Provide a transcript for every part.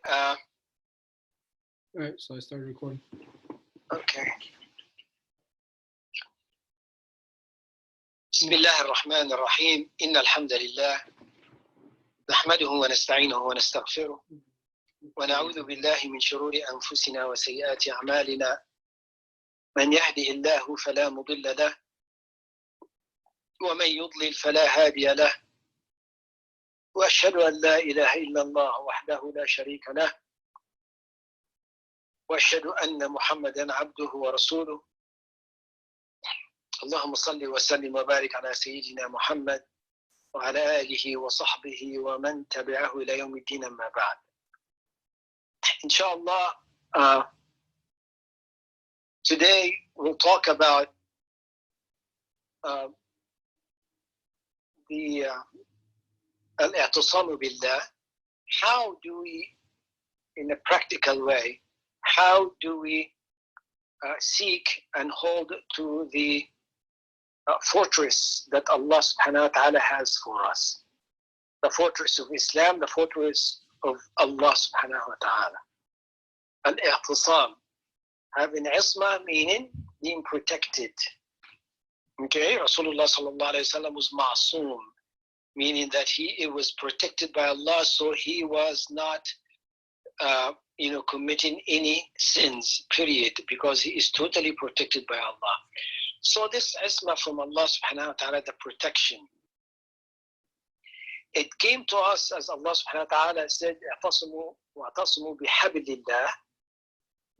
All right, so I started recording. Okay. بسم الله الرحمن الرحيم إن الحمد لله نحمده ونستعينه ونستغفره ونعوذ بالله من شرور أنفسنا وسيئات أعمالنا من يهده الله فلا مضل له ومن يضلل فلا هادي له وأشهد أن لا إله إلا الله وحده لا شريك له وأشهد أن محمدا عبده ورسوله اللهم صل وسلم وبارك على سيدنا محمد وعلى آله وصحبه ومن تبعه إلى يوم الدين أما بعد. Inshallah, today we'll talk about the al-i'tisamu billah. How do we, in a practical way, how do we seek and hold to the fortress that Allah subhanahu wa ta'ala has for us? The fortress of Islam, the fortress of Allah subhanahu wa ta'ala. Al-i'tisam, having isma meaning being protected. Okay, Rasulullah sallallahu alayhi wa sallam was ma'soom, meaning that he was protected by Allah, so he was not committing any sins, period, because he is totally protected by Allah. So this isma from Allah subhanahu wa ta'ala, the protection, it came to us as Allah subhanahu wa ta'ala said, وَاعْتَصِمُوا بِحَبْلِ اللَّهِ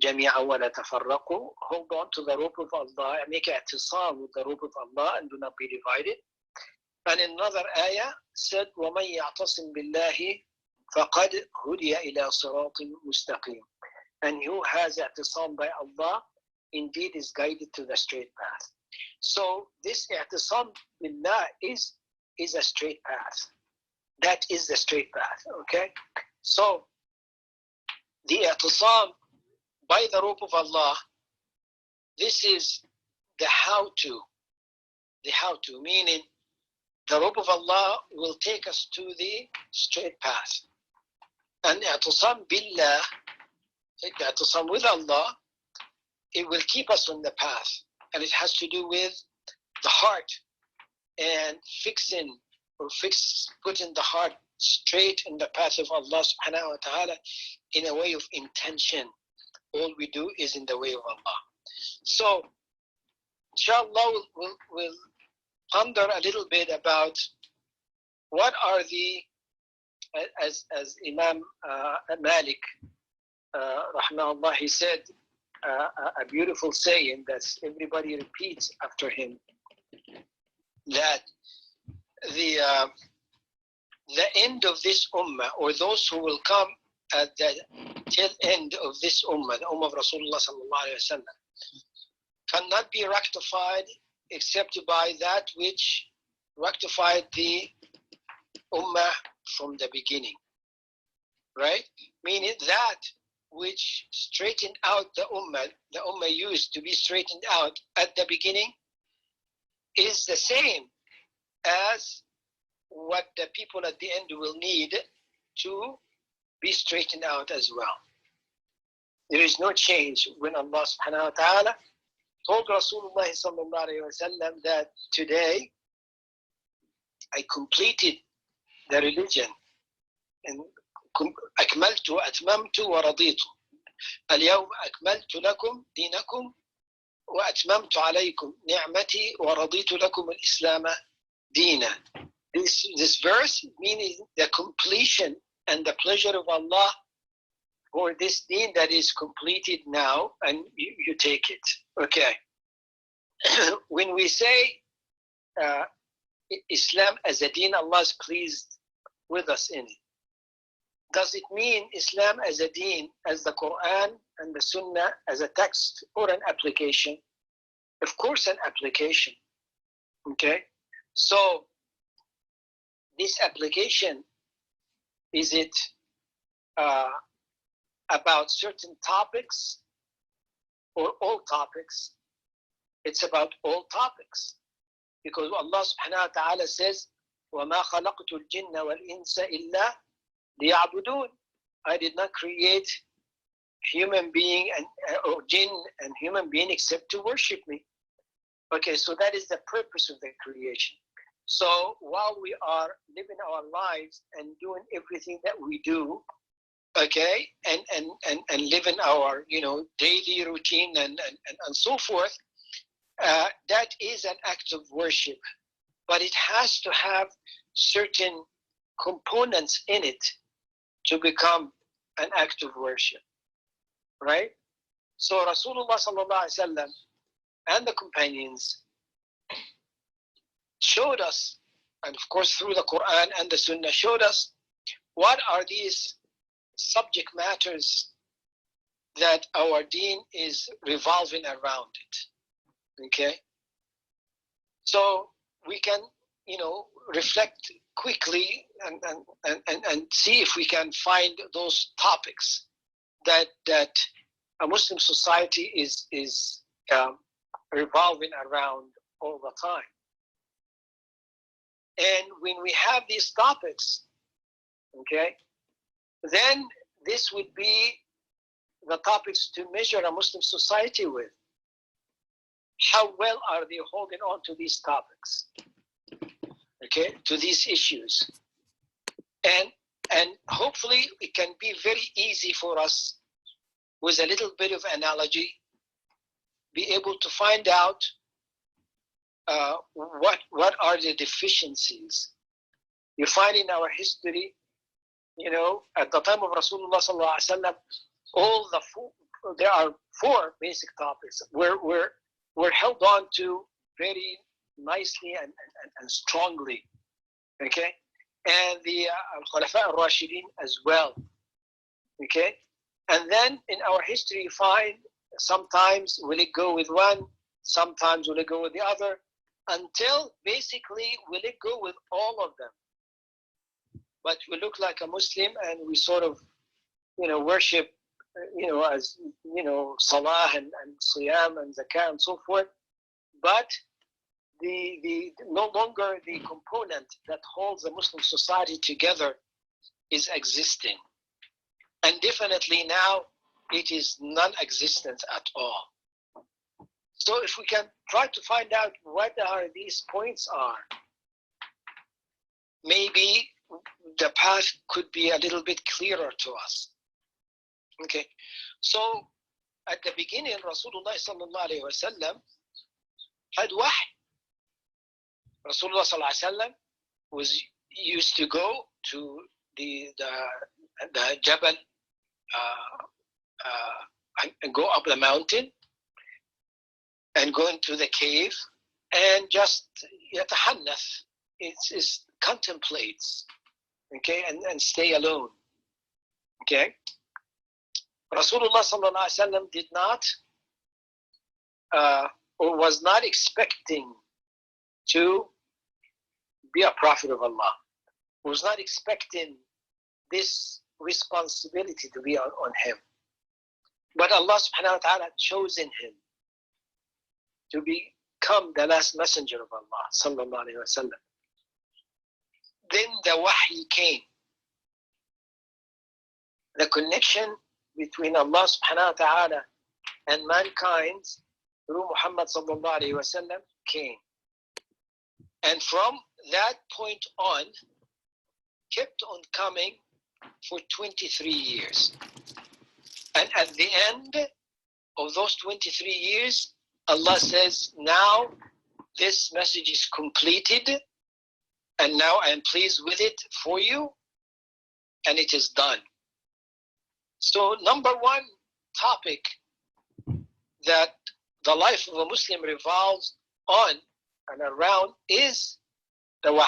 جَمِيعًا وَلَا تَفَرَّقُوا. Hold on to the rope of Allah and make i'tisam with the rope of Allah and do not be divided. And in another ayah said, وَمَنْ يَعْتَصِمْ بِاللَّهِ فَقَدْ هُدِيَ إِلَى صِرَاطٍ مُسْتَقِيمٍ. And who has i'tisam by Allah indeed is guided to the straight path. So this i'tisam billah is a straight path. That is the straight path, okay? So the i'tisam by the rope of Allah, this is the how-to, meaning the rope of Allah will take us to the straight path. And i'tisam billah, i'tisam with Allah, it will keep us on the path. And it has to do with the heart and putting the heart straight in the path of Allah subhanahu wa ta'ala in a way of intention. All we do is in the way of Allah. So, inshallah, we'll ponder a little bit about what are the, as Imam Malik, rahmahullah, he said a beautiful saying that everybody repeats after him, that the end of this ummah, or those who will come at the tail end of this ummah, the ummah of Rasulullah sallallahu alayhi wa sallam, cannot be rectified except by that which rectified the ummah from the beginning, right? Meaning that which straightened out the ummah used to be straightened out at the beginning is the same as what the people at the end will need to be straightened out as well. There is no change. When Allah subhanahu wa ta'ala told Rasulullah sallallahu alayhi wa sallam that today I completed the religion and أكملت وأتممت ورضيت اليوم أكملت لكم دينكم وأتممت عليكم نعمتي ورضيت لكم الإسلام دينا. This verse meaning the completion and the pleasure of Allah for this deen that is completed now, and you take it. Okay. When we say Islam as a deen, Allah is pleased with us in it. Does it mean Islam as a deen, as the Quran and the Sunnah as a text or an application? Of course, an application. Okay? So, this application, is it about certain topics or all topics? It's about all topics. Because Allah subhanahu wa ta'ala says, وَمَا خَلَقْتُ الْجِنَّ وَالْإِنسَ إِلَّا لِيَعْبُدُونَ. I did not create human being or jinn and human being except to worship me. Okay, so that is the purpose of the creation. So while we are living our lives and doing everything that we do, okay, and living our daily routine and so forth, that is an act of worship, but it has to have certain components in it to become an act of worship, right? So Rasulullah sallallahu alaihi wasallam and the companions showed us, and of course through the Quran and the Sunnah, showed us what are these subject matters that our deen is revolving around it. Okay, so we can reflect quickly and see if we can find those topics that a Muslim society is revolving around all the time. And when we have these topics, okay, then this would be the topics to measure a Muslim society with. How well are they holding on to these topics, okay, to these issues? And hopefully it can be very easy for us, with a little bit of analogy, be able to find out what are the deficiencies. You find in our history, at the time of Rasulullah sallallahu alaihi wasallam, there are 4 basic topics were held on to very nicely and strongly, okay, and the Khulafa al-Rashidin as well, okay. And then in our history, you find sometimes will it go with one, sometimes will it go with the other, until basically will it go with all of them. But we look like a Muslim and we sort of, worship, as, salah and siyam and zakah and so forth. But the no longer the component that holds the Muslim society together is existing. And definitely now it is non-existent at all. So if we can try to find out what are these points are, maybe the path could be a little bit clearer to us. Okay, so at the beginning, Rasulullah sallallahu alaihi wasallam had wahy. Rasulullah sallallahu alaihi wasallam was used to go to the Jabal and go up the mountain and go into the cave and just yatahannath, it's contemplates, okay, and stay alone, okay. Rasulullah sallallahu alaihi wasallam did not or was not expecting to be a prophet of Allah, was not expecting this responsibility to be on him, but Allah subhanahu wa ta'ala had chosen him to become the last messenger of Allah sallallahu alaihi wasallam. Then the wahy came, the connection between Allah subhanahu wa ta'ala and mankind through Muhammad sallallahu alaihi wasallam came. And from that point on, kept on coming for 23 years. And at the end of those 23 years, Allah says, now this message is completed, and now I am pleased with it for you, and it is done. So number one topic that the life of a Muslim revolves on and around is the wahy,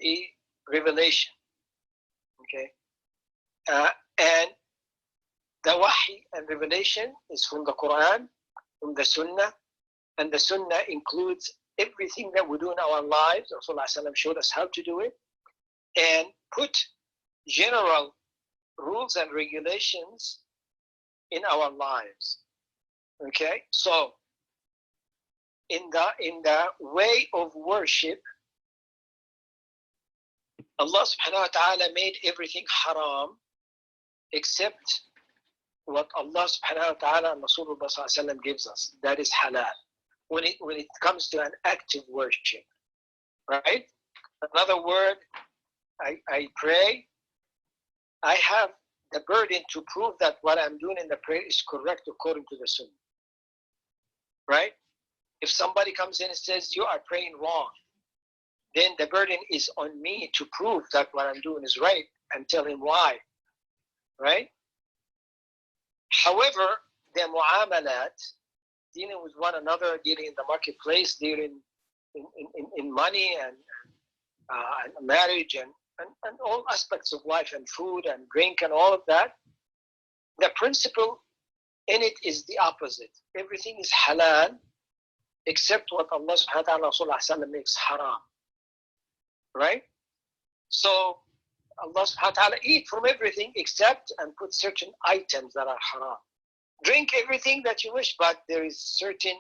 the revelation. Okay, and the wahy and revelation is from the Quran, from the Sunnah, and the Sunnah includes everything that we do in our lives. Rasulullah showed us how to do it and put general rules and regulations in our lives. Okay, so in the way of worship, Allah subhanahu wa ta'ala made everything haram except what Allah subhanahu wa ta'ala and Rasulullah sallallahu alaihi wasallam gives us. That is halal. When it comes to an active worship, right? Another word, I pray, I have the burden to prove that what I'm doing in the prayer is correct according to the Sunnah, right? If somebody comes in and says, you are praying wrong, then the burden is on me to prove that what I'm doing is right and tell him why, right? However, the mu'amalat, dealing with one another, dealing in the marketplace, dealing in money and marriage and all aspects of life and food and drink and all of that, the principle in it is the opposite. Everything is halal except what Allah subhanahu wa ta'ala makes haram, right? So Allah subhanahu wa ta'ala eat from everything except and put certain items that are haram. Drink everything that you wish, but there is certain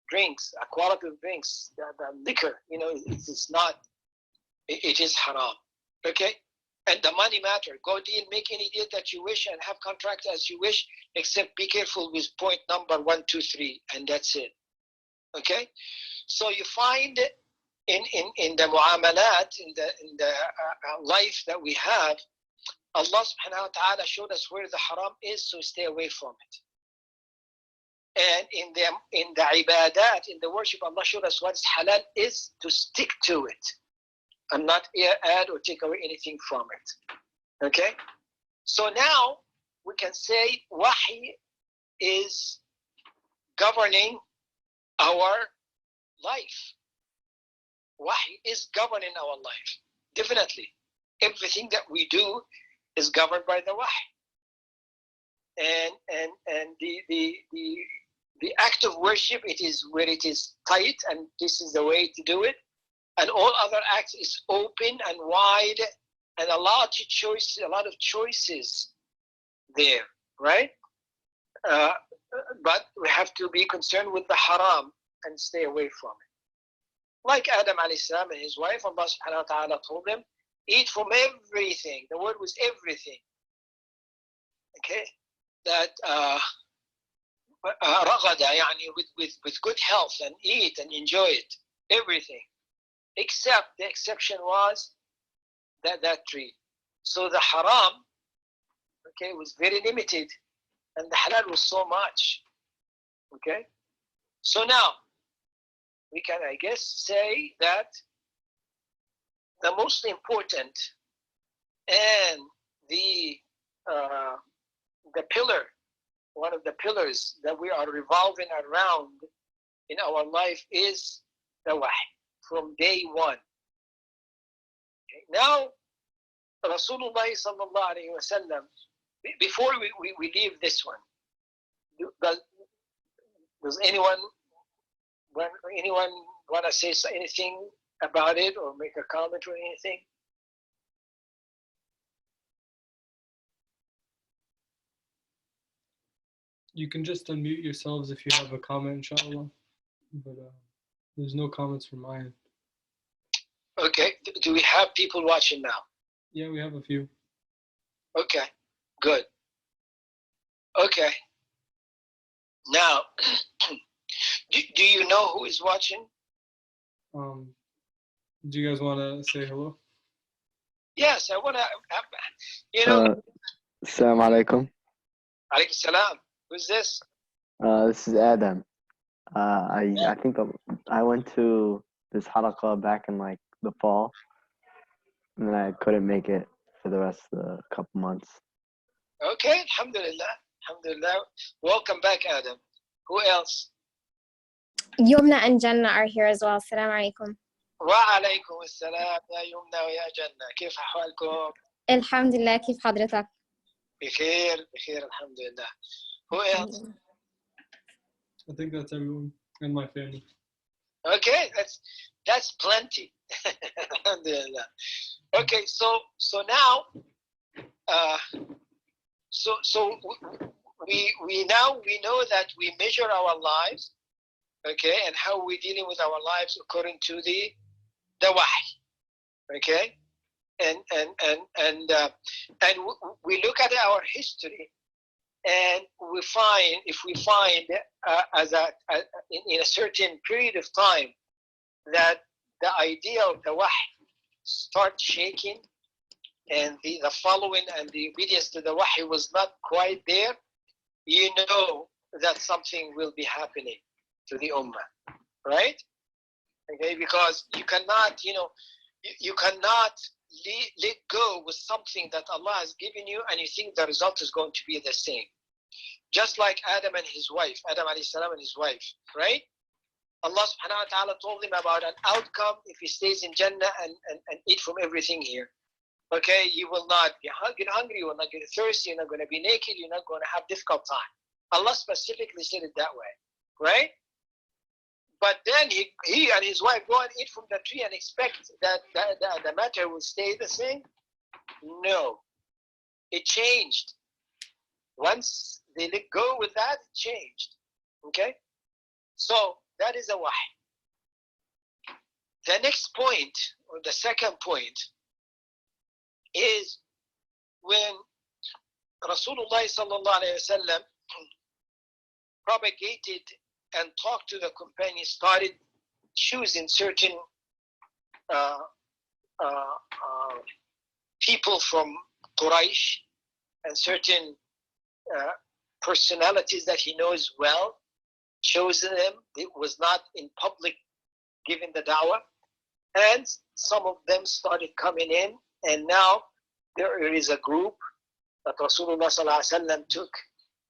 drinks, a quality of drinks, the liquor, it's not, it is haram, okay? And the money matter. Go deal, make any deal that you wish and have contract as you wish, except be careful with point number 1, 2, 3, and that's it, okay? So you find in the mu'amalat, in the life that we have, Allah subhanahu wa ta'ala showed us where the haram is, so stay away from it. And in the ibadat, in the worship, Allah showed us what is halal is to stick to it and not add or take away anything from it. Okay? So now we can say wahy is governing our life. Wahy is governing our life. Definitely. Everything that we do is governed by the wahy. And the act of worship, it is where it is tight, and this is the way to do it. And all other acts is open and wide, and a lot of choices there, right? But we have to be concerned with the haram and stay away from it. Like Adam alayhi salam and his wife, Allah subhanahu wa ta'ala told them, eat from everything. The word was everything. Okay? That رغدا, with good health, and eat and enjoy it. Everything. Except the exception was that tree. So the haram, okay, was very limited, and the halal was so much. Okay? So now we can, I guess, say that the most important and the pillar, one of the pillars that we are revolving around in our life is the wahy, from day one. Okay. Now, Rasulullah sallallahu alayhi wa sallam, before we leave this one, does anyone want to say anything about it or make a comment or anything? You can just unmute yourselves if you have a comment, inshallah. But there's no comments from my end. Okay. Do we have people watching now? Yeah, we have a few. Okay. Good. Okay. Now, do you know who is watching? Do you guys want to say hello? Yes, I want to. Assalamu alaikum. Alaikum salam. Who's this? This is Adam. I think I went to this halaqah back in like the fall, and then I couldn't make it for the rest of the couple months. Okay, alhamdulillah. Alhamdulillah. Welcome back, Adam. Who else? Yumna and Jannah are here as well. Assalamu alaikum. وعليكم السلام يا يمنى ويا جنة. كيف أحوالكم؟ Alhamdulillah, كيف حضرتك؟ بخير الحمد لله. Who else? I think that's everyone and my family. Okay, that's plenty. Alhamdulillah. Okay, so now, so we know that we measure our lives, okay, and how we're dealing with our lives according to the wahy, okay. we look at our history, and we find, if we find in a certain period of time that the idea of the wahy start shaking, and the following and the obedience to the wahy was not quite there, you know that something will be happening to the ummah, right? Okay, because you cannot, you cannot let go with something that Allah has given you, and you think the result is going to be the same. Just like Adam and his wife, Adam alayhi salam and his wife, right? Allah subhanahu wa ta'ala told him about an outcome if he stays in Jannah and eat from everything here. Okay, you will not get hungry, you will not get thirsty, you're not going to be naked, you're not going to have difficult time. Allah specifically said it that way, right? But then he and his wife go and eat from the tree and expect that the matter will stay the same? No, it changed. Once they let go with that, it changed. Okay, so that is a wahy. The next point, or the second point, is when Rasulullah sallallahu alayhi wa sallam propagated and talked to the companions, started choosing certain people from Quraysh and certain personalities that he knows well, chosen them. It was not in public giving the da'wah, and some of them started coming in, and now there is a group that Rasulullah sallallahu alaihi wasallam took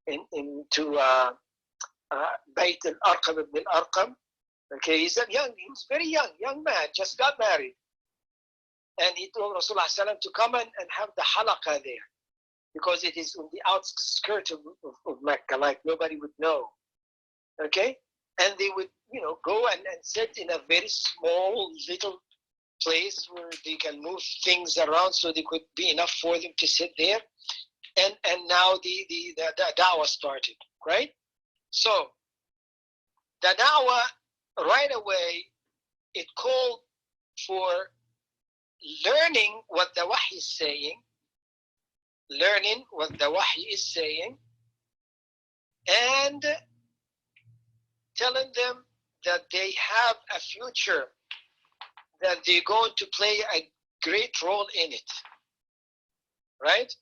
into Bayt al-Arqam ibn al-Arqam. Okay, he was very young man, just got married, and he told Rasulullah sallallahu alaihi wasallam to come and have the halaqah there, because it is on the outskirts of Mecca, like nobody would know. Okay, and they would, go and sit in a very small little place where they can move things around, so there could be enough for them to sit there. And now the da'wah started, right? So the da'wah right away, it called for learning what the wahy is saying, and telling them that they have a future, that they're going to play a great role in it, right?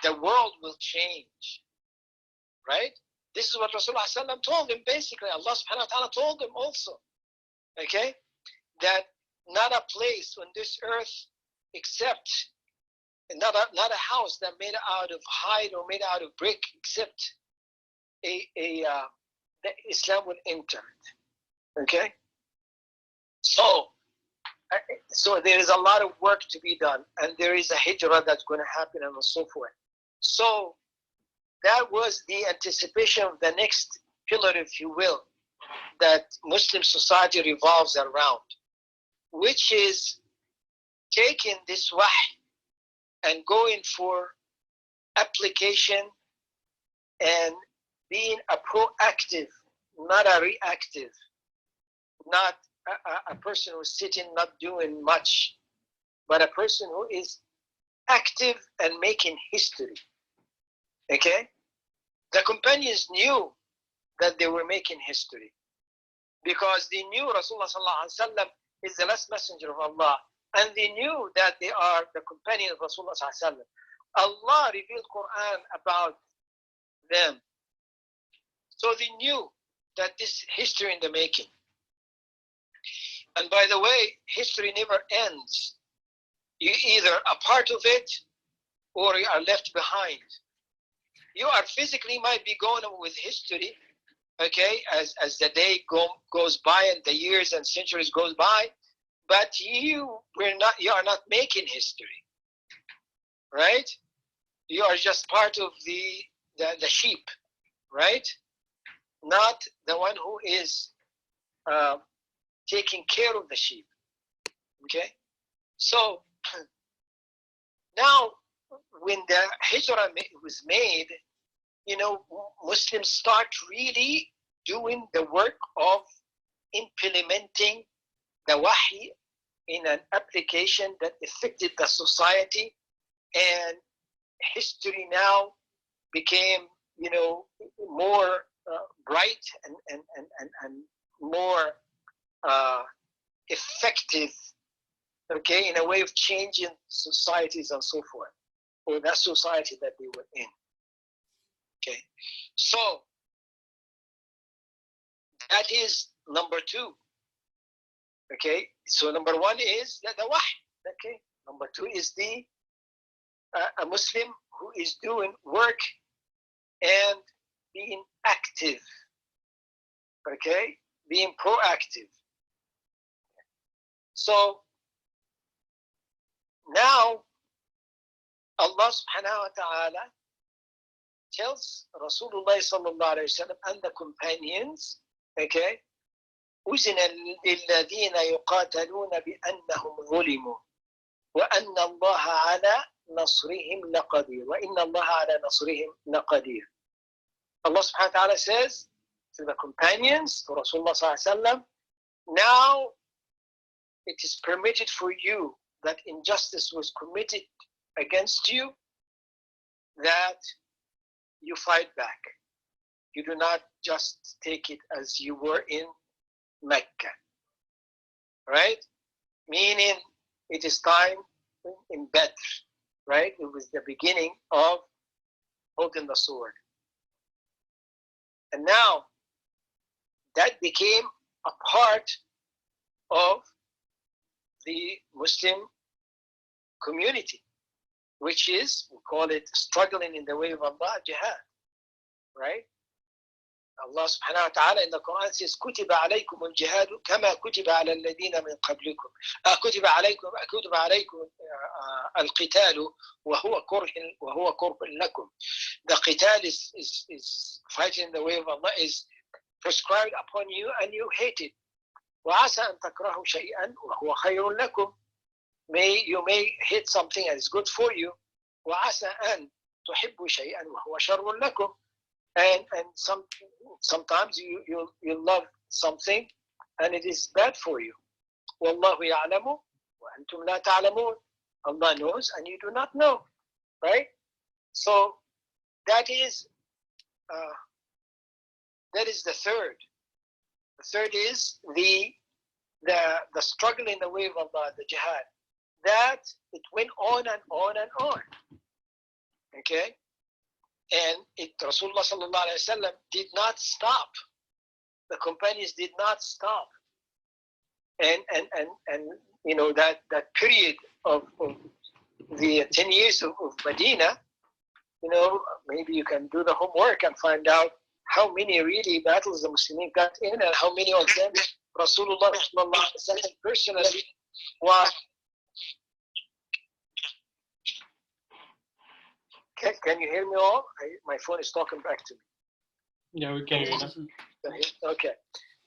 The world will change, right? This is what Rasulullah ﷺ told them, basically. Allah subhanahu wa ta'ala told them also, okay, that not a place on this earth except, not a house that made out of hide or made out of brick, except that Islam will enter it, okay? So there is a lot of work to be done, and there is a hijrah that's going to happen, and so forth. So that was the anticipation of the next pillar, if you will, that Muslim society revolves around, which is taking this wahy and going for application and being a proactive, not a reactive, not a person who's sitting not doing much, but a person who is active and making history. Okay? The companions knew that they were making history, because they knew Rasulullah sallallahu alaihi wasallam is the last messenger of Allah, and they knew that they are the companions of Rasulullah sallallahu alaihi wasallam. Allah revealed Quran about them, so they knew that this history in the making. And by the way, history never ends. You either a part of it, or you are left behind. You are physically might be going on with history, okay, as the day goes by and the years and centuries goes by, but you are not making history, right? You are just part of the sheep, right? Not the one who is taking care of the sheep, okay? So now when the hijrah was made, Muslims start really doing the work of implementing the wahy in an application that affected the society, and history now became, more bright and more effective, okay, in a way of changing societies and so forth, or that society that they were in. Okay, so that is number two. Okay, so number one is the wahy. Okay, number two is a Muslim who is doing work and being active. Okay, being proactive. So now Allah subhanahu wa ta'ala tells Rasulullah sallallahu alayhi wa sallam and the companions, okay, أذن للذين يقاتلون بأنهم ظلموا وأن الله على نصرهم لقدير وإن الله على نصرهم لقدير. Allah subhanahu wa ta'ala says to the companions, to Rasulullah sallallahu alayhi wa sallam, now it is permitted for you that injustice was committed against you, that you fight back. You do not just take it as you were in Mecca, right? Meaning it is time in Badr, right? It was the beginning of holding the sword. And now that became a part of the Muslim community, which is, we call it struggling in the way of Allah, jihad, right? Allah subhanahu wa ta'ala in the Quran says, كُتِبَ عَلَيْكُمُ الْجِهَادُ كَمَا كُتِبَ عَلَى الَّذِينَ مِنْ قَبْلِكُمْ كُتِبَ عَلَيْكُمْ الْقِتَالُ وَهُوَ كُرْهٌ لَكُمْ. The qital is fighting in the way of Allah is prescribed upon you and you hate it. وَعَسَى أَن تَكْرَهُ شَيْئًا وَهُوَ خَيْرٌ لَكُمْ. You may hate something that is good for you. وَعَسَى أَن تُحِبُّ شَيْئًا وَهُوَ شَرٌ لَكُمْ. And sometimes you love something and it is bad for you. وَاللَّهُ يَعْلَمُ وَأَنْتُمْ لَا تَعْلَمُونَ. Allah knows and you do not know, right? So that is the third. The third is the struggle in the way of Allah, the jihad. That it went on and on and on. Okay? And Rasulullah sallallahu alayhi wa sallam did not stop. The companions did not stop. And that period of the 10 years of Medina, maybe you can do the homework and find out how many really battles the Muslims got in and how many of them Rasulullah sallallahu alayhi wa sallam personally was. Can you hear me all? My phone is talking back to me. Yeah, we can hear you. Okay.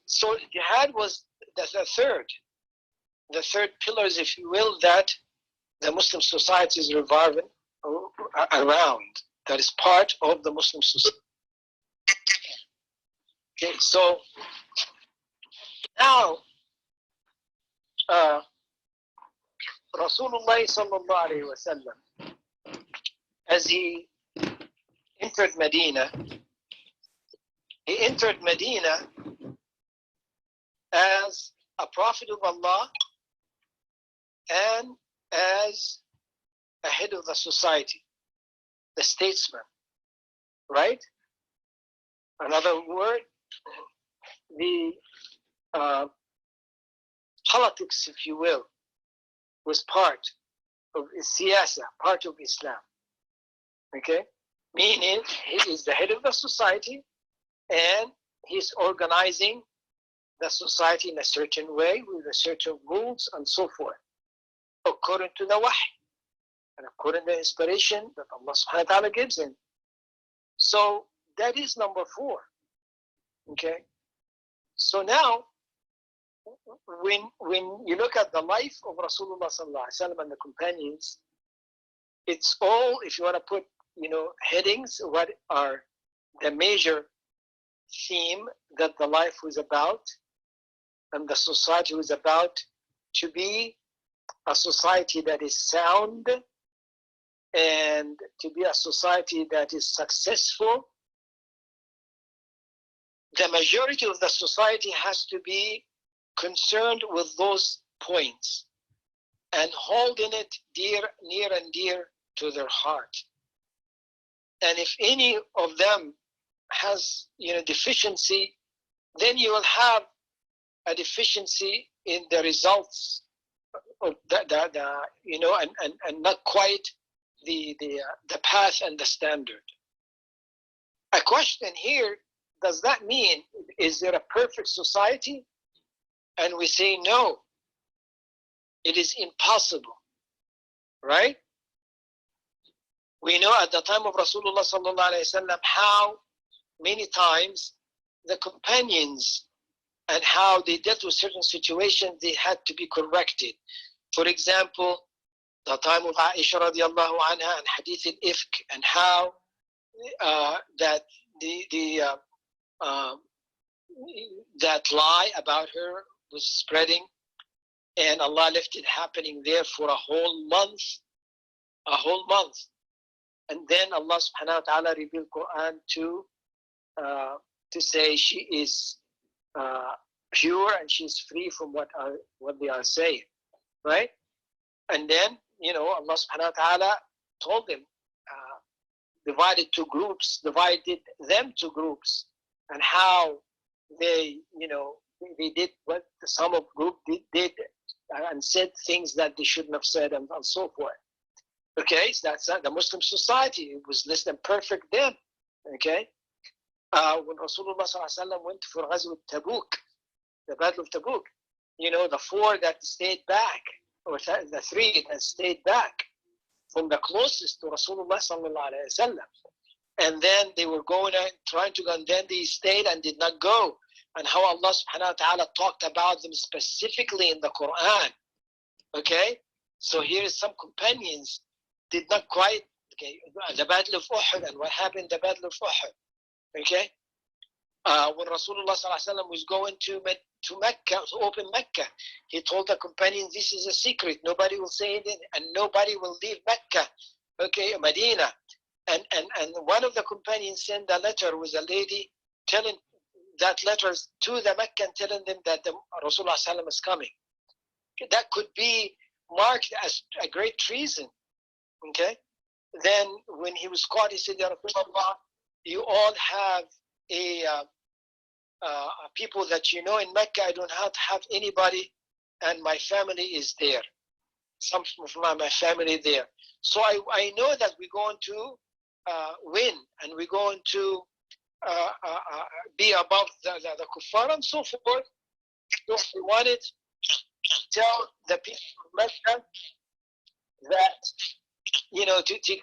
So jihad was the third pillars, if you will, that the Muslim society is revolving around. That is part of the Muslim society. Okay, so now Rasulullah sallallahu alayhi wa sallam, as he entered Medina as a prophet of Allah and as a head of the society, the statesman, right? Another word, the politics, if you will, was part of siyasa, part of Islam. Okay, meaning he is the head of the society and he's organizing the society in a certain way with a certain rules and so forth, according to the wahy and according to the inspiration that Allah subhanahu wa ta'ala gives him. So that is number 4. Okay, so now when you look at the life of Rasulullah sallallahu alaihi wasallam and the companions, it's all, if you want to put headings, what are the major theme that the life was about and the society was about to be a society that is sound, and to be a society that is successful, the majority of the society has to be concerned with those points and holding it near and dear to their heart. And if any of them has deficiency, then you will have a deficiency in the results of and not quite the path and the standard. A question here: does that mean, is there a perfect society? And we say no. It is impossible, right? We know at the time of Rasulullah sallallahu alaihi wasallam how many times the companions and how they dealt with certain situations, they had to be corrected. For example, the time of Aisha radiallahu anha and Hadith al-Ifk, and how that that lie about her was spreading, and Allah left it happening there for a whole month. And then Allah subhanahu wa ta'ala revealed Quran to say she is pure and she is free from what they are saying, right? And then Allah subhanahu wa ta'ala told them, divided them to groups, and how they did what some of group did and said things that they shouldn't have said, and so forth. Okay, so that's the Muslim society. It was less than perfect then. Okay, when Rasulullah sallallahu alaihi wasallam went for Ghazwa Tabuk, the Battle of Tabuk, the four that stayed back, or the three that stayed back from the closest to Rasulullah sallallahu alaihi wasallam, and then they were trying to go, and then they stayed and did not go, and how Allah subhanahu wa ta'ala talked about them specifically in the Quran. Okay, so here is some companions did not quite, the Battle of Uhud, and what happened in the Battle of Uhud. Okay, when Rasulullah sallallahu alaihi wasallam was going to Mecca, to open Mecca, he told the companions, this is a secret, nobody will say it, and nobody will leave Mecca, okay, Medina. And one of the companions sent a letter with a lady telling that letters to the Meccan, telling them that the Rasulullah sallallahu alaihi wasallam is coming. That could be marked as a great treason. Okay, then when he was caught, he said, Ya Rasulullah, you all have people that in Mecca. I don't have anybody, and my family is there. Some of my family there. So I know that we're going to win, and we're going to be above the kuffar and so forth. So we wanted to tell the people of Mecca that to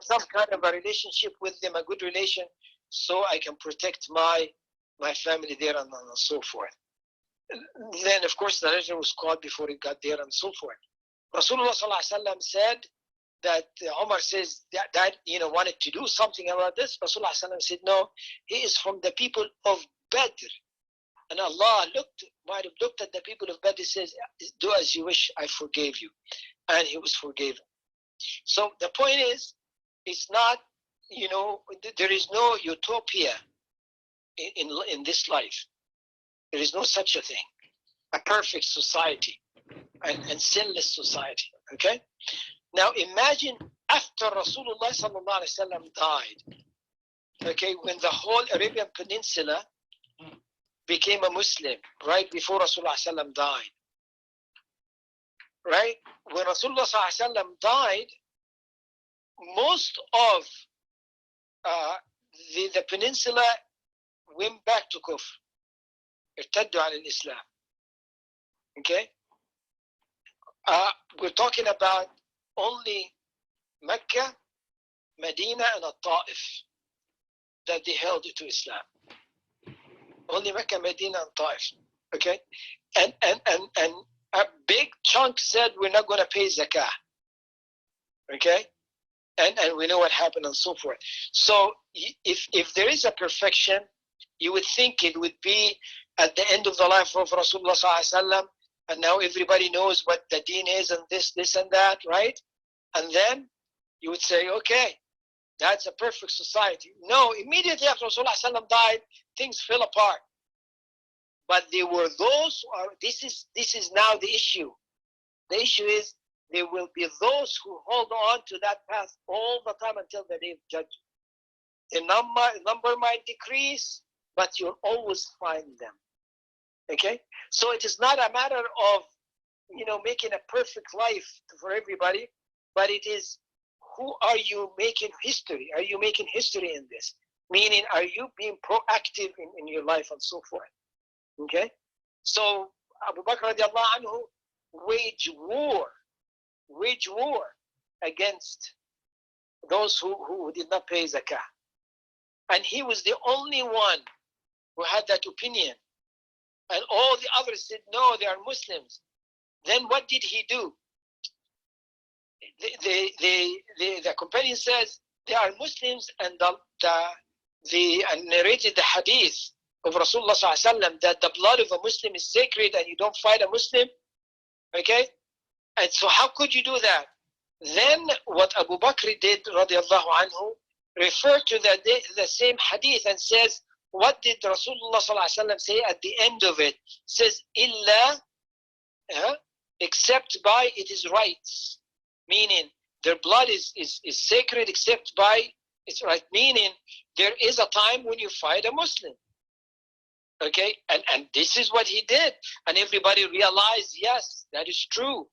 some kind of a relationship with them, a good relation, so I can protect my family there, and so forth. Then, of course, the letter was called before it got there, and so forth. Rasulullah sallallahu alaihi wasallam said that Umar says that wanted to do something about this. Rasulullah sallallahu alaihi wasallam said, no, he is from the people of Badr. And Allah might have looked at the people of Badr and says, do as you wish, I forgave you. And he was forgiven. So the point is, it's not, there is no utopia in this life. There is no such a thing, a perfect society and sinless society. Okay. Now imagine after Rasulullah sallallahu alaihi wasallam died. Okay, when the whole Arabian Peninsula became a Muslim, right before Rasulullah sallallahu alaihi wasallam died. Right? When Rasulullah sallallahu died, most of the peninsula went back to Kufr. ارتدوا عن الإسلام. Okay? We're talking about only Mecca, Medina, and Taif that they held to Islam. Only Mecca, Medina, and Taif. Okay? And a big chunk said we're not going to pay zakah. Okay? And we know what happened and so forth. So if there is a perfection, you would think it would be at the end of the life of Rasulullah sallallahu alaihi wasallam, and now everybody knows what the deen is and this and that, right? And then you would say, okay, that's a perfect society. No, immediately after Rasulullah ﷺ died, things fell apart. But there were those who are, this is now the issue. The issue is there will be those who hold on to that path all the time until the day of judgment. The number might decrease, but you'll always find them. Okay? So it is not a matter of, making a perfect life for everybody, but it is, who are you making history? Are you making history in this? Meaning, are you being proactive in your life and so forth? Okay? So Abu Bakr radiallahu anhu wage war against those who did not pay zakah. And he was the only one who had that opinion. And all the others said, no, they are Muslims. Then what did he do? The companion says they are Muslims, and the narrated the hadith of Rasulullah ﷺ that the blood of a Muslim is sacred and you don't fight a Muslim. Okay? And so how could you do that? Then what Abu Bakr did, radiallahu anhu, referred to the same hadith and says, what did Rasulullah ﷺ say at the end of it? It says, illa, except by its rights. Meaning, their blood is sacred except by its right. Meaning, there is a time when you fight a Muslim. Okay? And this is what he did. And everybody realized, yes, that is true.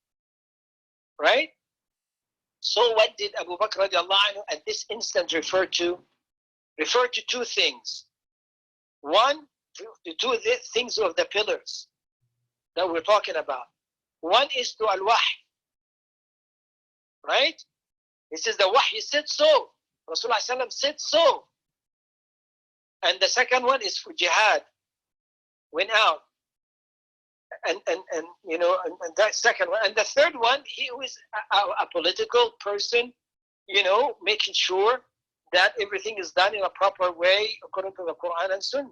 Right? So what did Abu Bakr radiallahu anhu at this instant refer to? Refer to two things. One, the two things of the pillars that we're talking about. One is to al-wahy. Right? He says the wahy said so. Rasulullah ﷺ said so. And the second one is for jihad. Went out. And that second one. And the third one, he was a political person, making sure that everything is done in a proper way according to the Quran and Sunnah.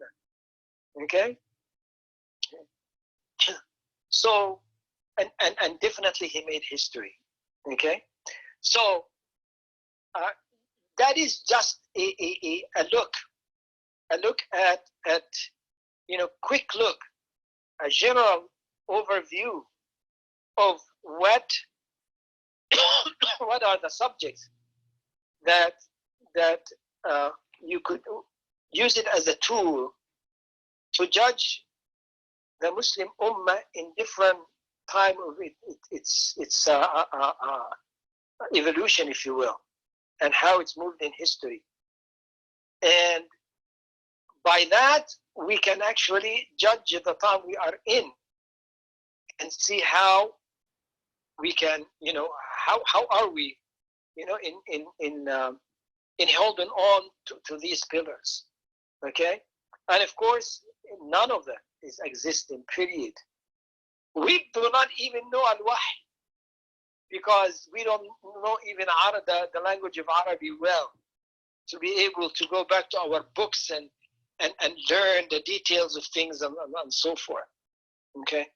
Okay? So, and definitely he made history. Okay? So, that is just a look at quick look, a general overview of what are the subjects that you could use it as a tool to judge the Muslim Ummah in different time of its evolution, if you will, and how it's moved in history. And by that, we can actually judge the time we are in and see how we can, how are we, in holding on to these pillars. Okay? And of course, none of them is existing, period. We do not even know al-wahy because we don't know even the language of Arabic well to be able to go back to our books and learn the details of things and so forth. Okay?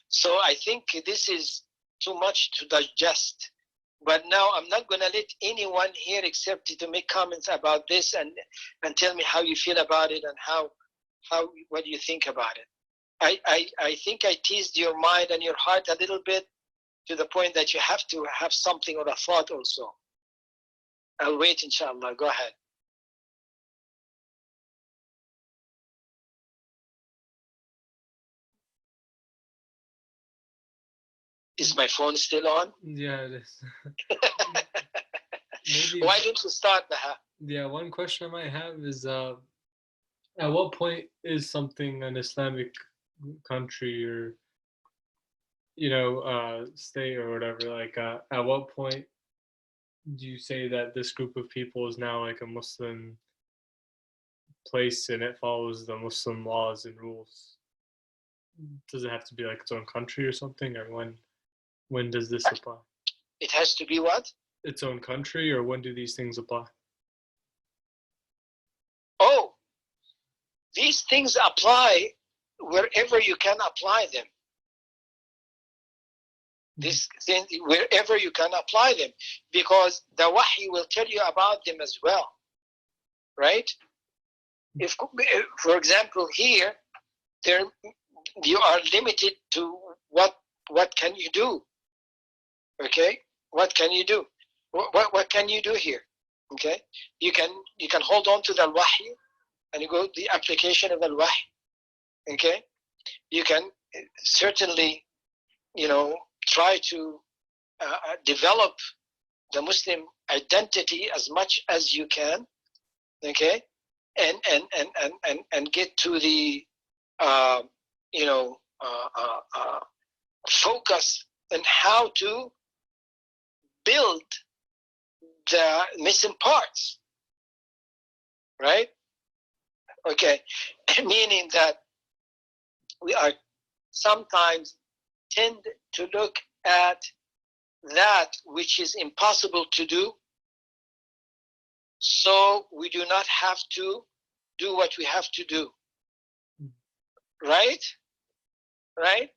So I think this is too much to digest. But now I'm not going to let anyone here except to make comments about this and tell me how you feel about it and what do you think about it. I think I teased your mind and your heart a little bit to the point that you have to have something or a thought also. I'll wait, inshallah. Go ahead. Is my phone still on? Yeah, it is. Maybe, why don't you start, Baha? Yeah, one question I might have is at what point is something an Islamic country or state or whatever, like at what point do you say that this group of people is now like a Muslim place and it follows the Muslim laws and rules? Does it have to be like its own country or something, or when does this apply? It has to be what? Its own country, or when do these things apply? Oh, these things apply wherever you can apply them. This thing, wherever you can apply them, because the wahy will tell you about them as well, right? If, for example, here, there you are limited to what can you do? Okay, what can you do? What can you do here? Okay, you can hold on to the wahy and you go to the application of the wahy. Okay, you can certainly, try to develop the Muslim identity as much as you can. Okay, and get to the focus on how to build the missing parts, right? Okay, meaning that we are sometimes tend to look at that which is impossible to do, so we do not have to do what we have to do, right? Right?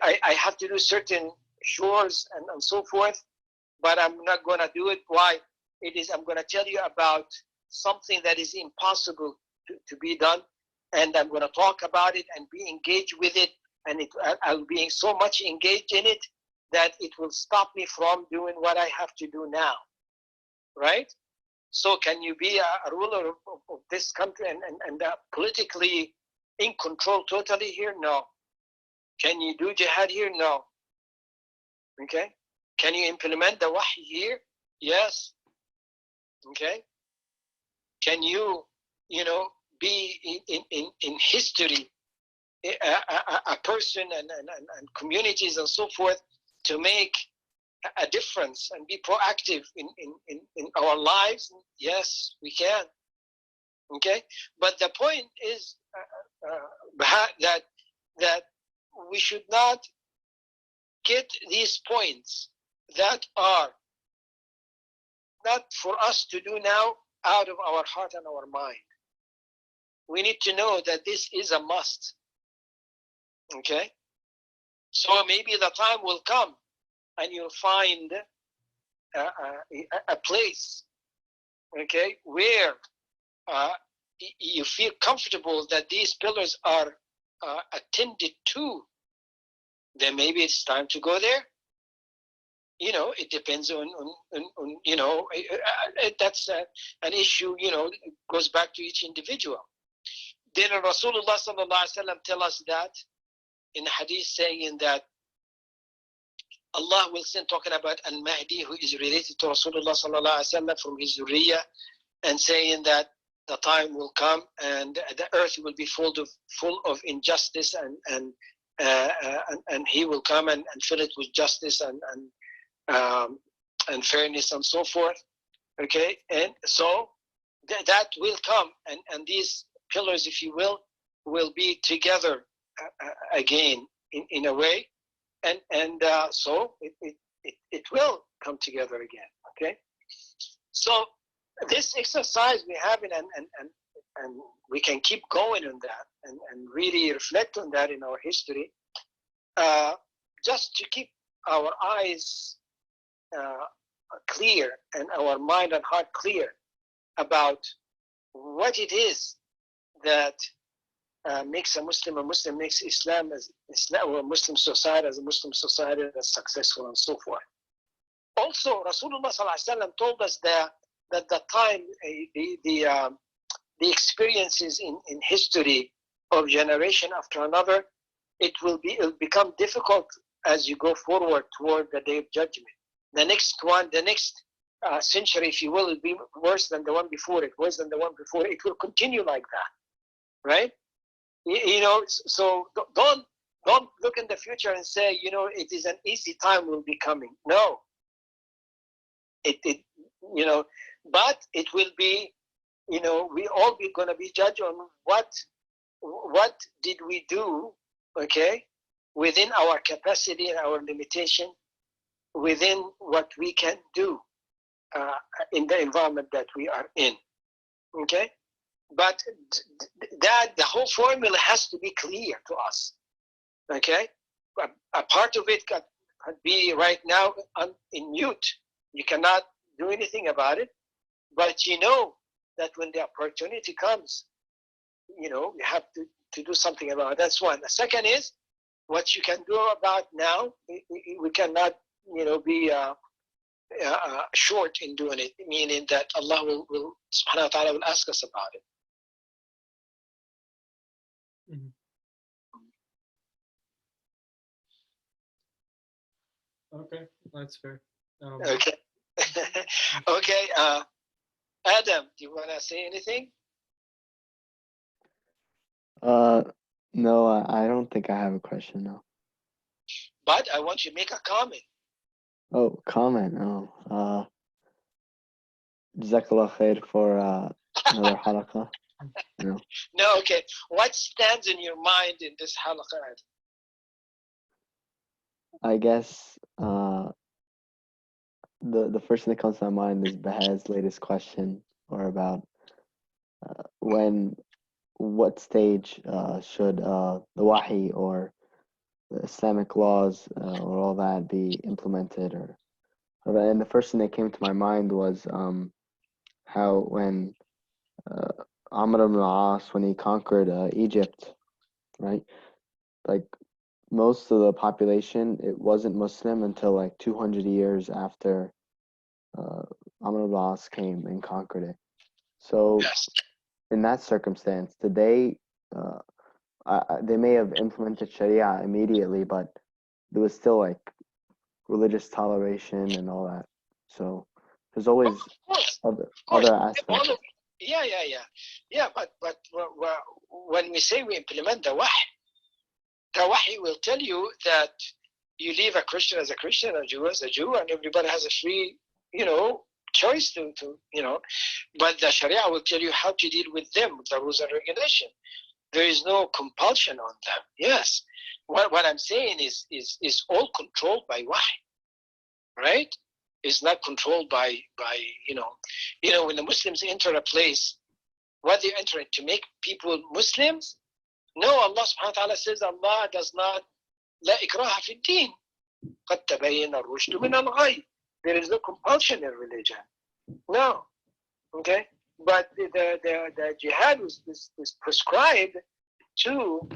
I have to do certain chores and so forth, but I'm not going to do it. Why? I'm going to tell you about something that is impossible to be done, and I'm going to talk about it and be engaged with it, and I'll be so much engaged in it that it will stop me from doing what I have to do now, right? So can you be a ruler of this country and politically in control totally here? No. Can you do jihad here? No. Okay. Can you implement the wahy here? Yes. Okay. Can you, be in history, a person and communities and so forth to make a difference and be proactive in our lives? Yes, we can. Okay. But the point is that we should not get these points that are not for us to do now out of our heart and our mind. We need to know that this is a must. Okay? So maybe the time will come and you'll find a place, okay, where you feel comfortable that these pillars are attended to. Then maybe it's time to go there. It depends on that's an issue, it goes back to each individual. Then Rasulullah sallallahu alaihi wasallam tell us that in the hadith, saying that Allah will send, talking about Al-Mahdi, who is related to Rasulullah sallallahu alaihi wasallam from his zuriyah, and saying that the time will come and the earth will be full of injustice, and he will come and fill it with justice and fairness and so forth. Okay, and so that will come, and these pillars, if you will be together again in a way, and so it will come together again. Okay, so this exercise we have, and we can keep going on that and really reflect on that in our history, just to keep our eyes clear and our mind and heart clear about what it is that makes a Muslim, makes Islam or a Muslim society as a Muslim society that's successful and so forth. Also, Rasulullah sallallahu alaihi wasallam told us that the time, the experiences in history of generation after another, it will become difficult as you go forward toward the Day of Judgment. The next century, if you will be worse than the one before it, worse than the one before it. It will continue like that, right? So don't look in the future and say, it is an easy time will be coming. No, but it will be, we all be going to be judged on what did we do, okay, within our capacity and our limitation, within what we can do in the environment that we are in. Okay, but that the whole formula has to be clear to us. Okay, a part of it could be right now in mute. You cannot do anything about it, but you know that when the opportunity comes, you know, you have to do something about it. That's one. The second is what you can do about now. We cannot, you know, be short in doing it, meaning that Allah will subhanahu wa ta'ala will ask us about it. Mhm. Okay, that's fair. Okay. Okay. Adam, do you want to say anything? No, I don't think I have a question now. But I want you to make a comment. Oh, comment. Oh, Jazakallah khair for another halaqah. No. No, okay. What stands in your mind in this halaqah? I guess the first thing that comes to my mind is Baha's latest question, or about what stage should the wahi or the Islamic laws or all that be implemented, and the first thing that came to my mind was how when Amr ibn al-As, when he conquered Egypt, right? Like most of the population, it wasn't Muslim until like 200 years after Amr ibn al-As came and conquered it. So Yes. in that circumstance, did they may have implemented Sharia immediately, but there was still like religious toleration and all that. So there's always other aspects. Yeah. But when we say we implement the wahi will tell you that you leave a Christian as a Christian, a Jew as a Jew, and everybody has a free, you know, choice to you know. But the Sharia will tell you how to deal with them, with the rules and regulation. There is no compulsion on them. Yes. What I'm saying is all controlled by wahi, right? It's not controlled by you know when the Muslims enter a place, what they enter to make people Muslims. No, Allah subhanahu wa ta'ala says Allah does not لا إكراه في الدين قد تبين الرشد من الغي. There is no compulsion in religion. No. Okay? But the jihad was prescribed to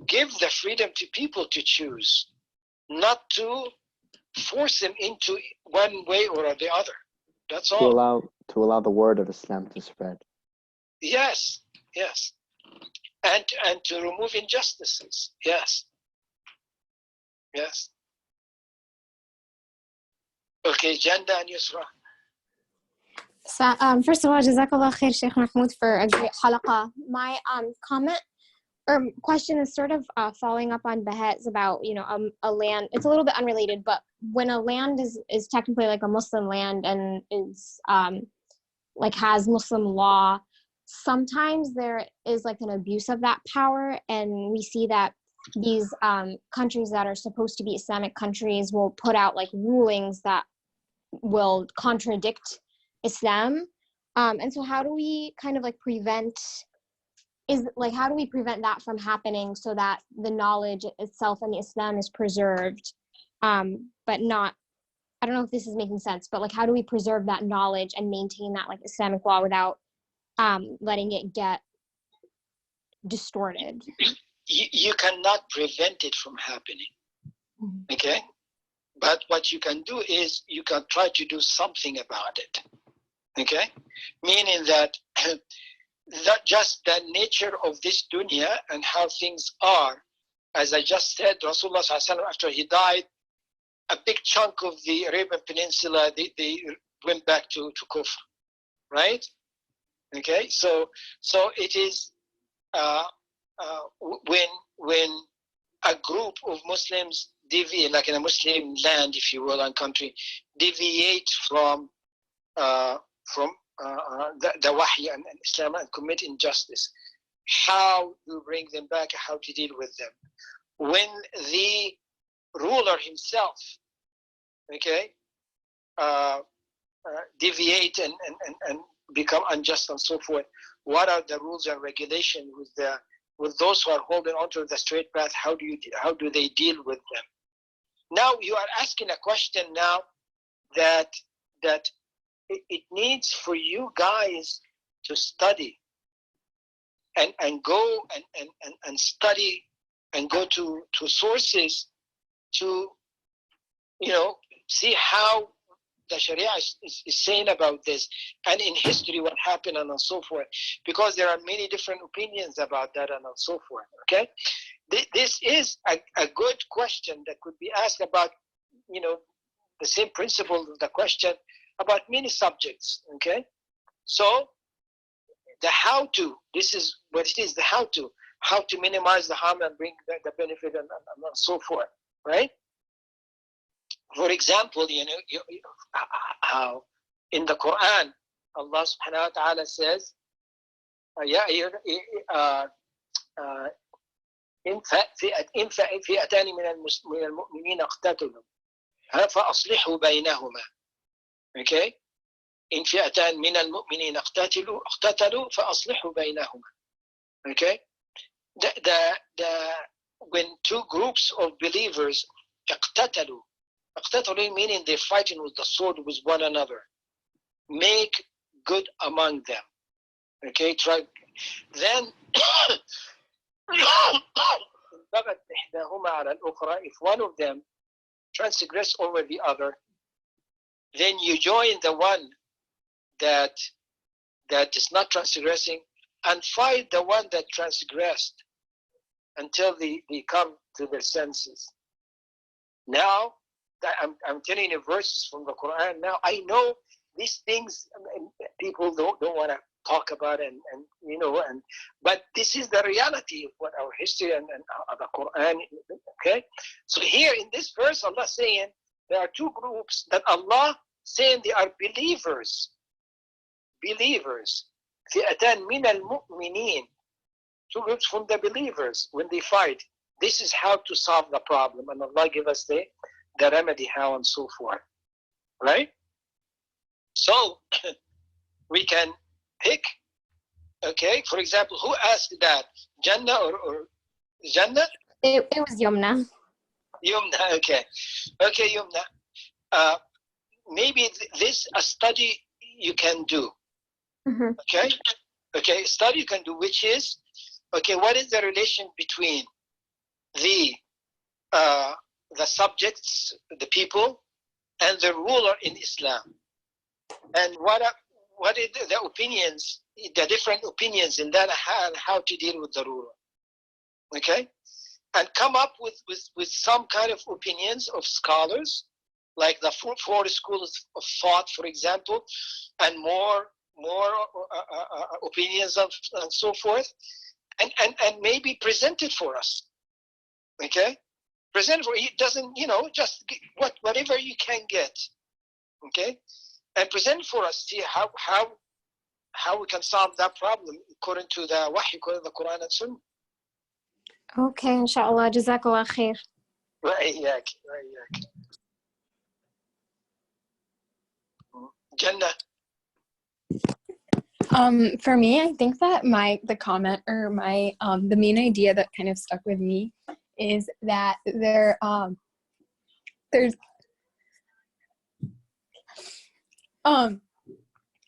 give the freedom to people to choose, not to force them into one way or the other. That's all. To allow the word of Islam to spread. Yes. And to remove injustices. Yes. Okay, Janda and Yusra. So, first of all, Jazakallah khair, Sheikh Mahmoud, for a great halaqah. My comment or question is sort of following up on Bahet's about, you know, a land. It's a little bit unrelated, but when a land is technically like a Muslim land and is like has Muslim law, sometimes there is like an abuse of that power, and we see that these countries that are supposed to be Islamic countries will put out like rulings that will contradict Islam. And so how do we kind of like how do we prevent that from happening so that the knowledge itself and the Islam is preserved, but not, I don't know if this is making sense, but like how do we preserve that knowledge and maintain that like Islamic law without letting it get distorted? You cannot prevent it from happening. Okay? But what you can do is you can try to do something about it. Okay? Meaning that just the nature of this dunya and how things are, as I just said, Rasulullah ﷺ, after he died, a big chunk of the Arabian Peninsula, they went back to Kufr, right? Okay, so it is when a group of Muslims deviate, like in a Muslim land, if you will, and country, deviate from the wahy and Islam and commit injustice, how to bring them back, how to deal with them. When the ruler himself, okay, deviate and become unjust and so forth, what are the rules and regulation with those who are holding onto the straight path? How do they deal with them? Now you are asking a question now that it needs for you guys to study and go and study and go to sources to see how the Sharia is saying about this, and in history what happened and so forth, because there are many different opinions about that and so forth. Okay, this is a good question that could be asked about the same principle of the question about many subjects. Okay, so the how to, this is what it is, the how to minimize the harm and bring the benefit and so forth, right? For example, how in the Quran, Allah subhanahu wa ta'ala says, إن فئتان من المؤمنين اقتتلوا فأصلحوا بينهما. Okay? إن فئتان من المؤمنين اقتتلوا فأصلحوا بينهما. Okay? When two groups of believers اقتتلوا meaning they're fighting with the sword with one another, make good among them. Okay, try. Then if one of them transgress over the other, then you join the one that is not transgressing and fight the one that transgressed until they come to their senses. Now I'm telling you verses from the Quran. Now I know these things people don't want to talk about but this is the reality of what our history and the Quran. Okay, so here in this verse, Allah saying there are two groups that Allah saying they are believers. فئتان من المؤمنين, two groups from the believers. When they fight, this is how to solve the problem, and Allah give us the remedy how and so forth, right? So we can pick. Okay, for example, who asked that? Jannah or Jannah? It was Yumna. Yumna, okay, Yumna. Maybe this a study you can do. Mm-hmm. Okay, study you can do, which is, okay, what is the relation between the subjects, the people, and the ruler in Islam, and what are the opinions, the different opinions in that, and how to deal with the ruler. Okay, and come up with some kind of opinions of scholars, like the four schools of thought, for example, and more opinions of and so forth, and maybe present it for us. Okay, present for it. Doesn't just whatever you can get. Okay, and present for us. See how we can solve that problem according to the Wahy, according to the Quran and Sunnah. Okay, inshallah. Jazakallah khair. Right. Jannah. For me, I think that the comment or the main idea that kind of stuck with me is that there's I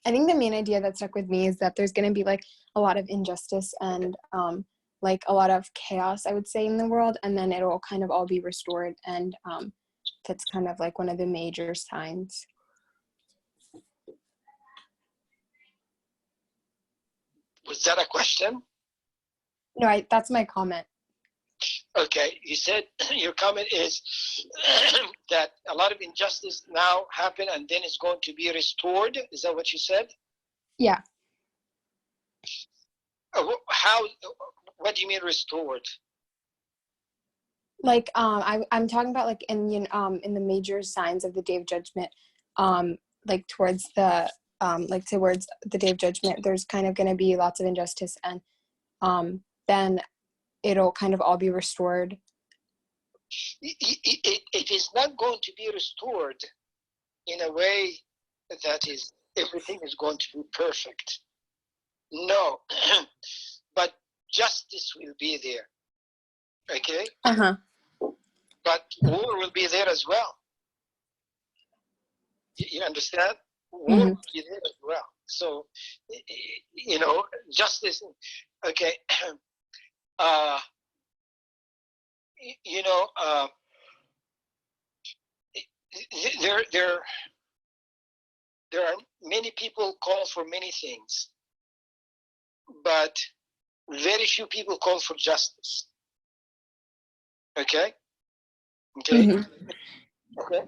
think the main idea that stuck with me is that there's going to be like a lot of injustice and like a lot of chaos, I would say, in the world, and then it'll kind of all be restored, and that's kind of like one of the major signs. Was that a question? No, that's my comment. Okay, you said your comment is that a lot of injustice now happen and then it's going to be restored. Is that what you said? Yeah. How? What do you mean restored? Like I'm talking about like in the major signs of the Day of Judgment, like towards the Day of Judgment, there's kind of going to be lots of injustice, and then it'll kind of all be restored. It is not going to be restored in a way that is everything is going to be perfect. No, but justice will be there. Okay? But war will be there as well. You understand? War will be there as well. So, you know, justice. Okay. You know, there are many people call for many things, but very few people call for justice. Okay? Okay? Okay.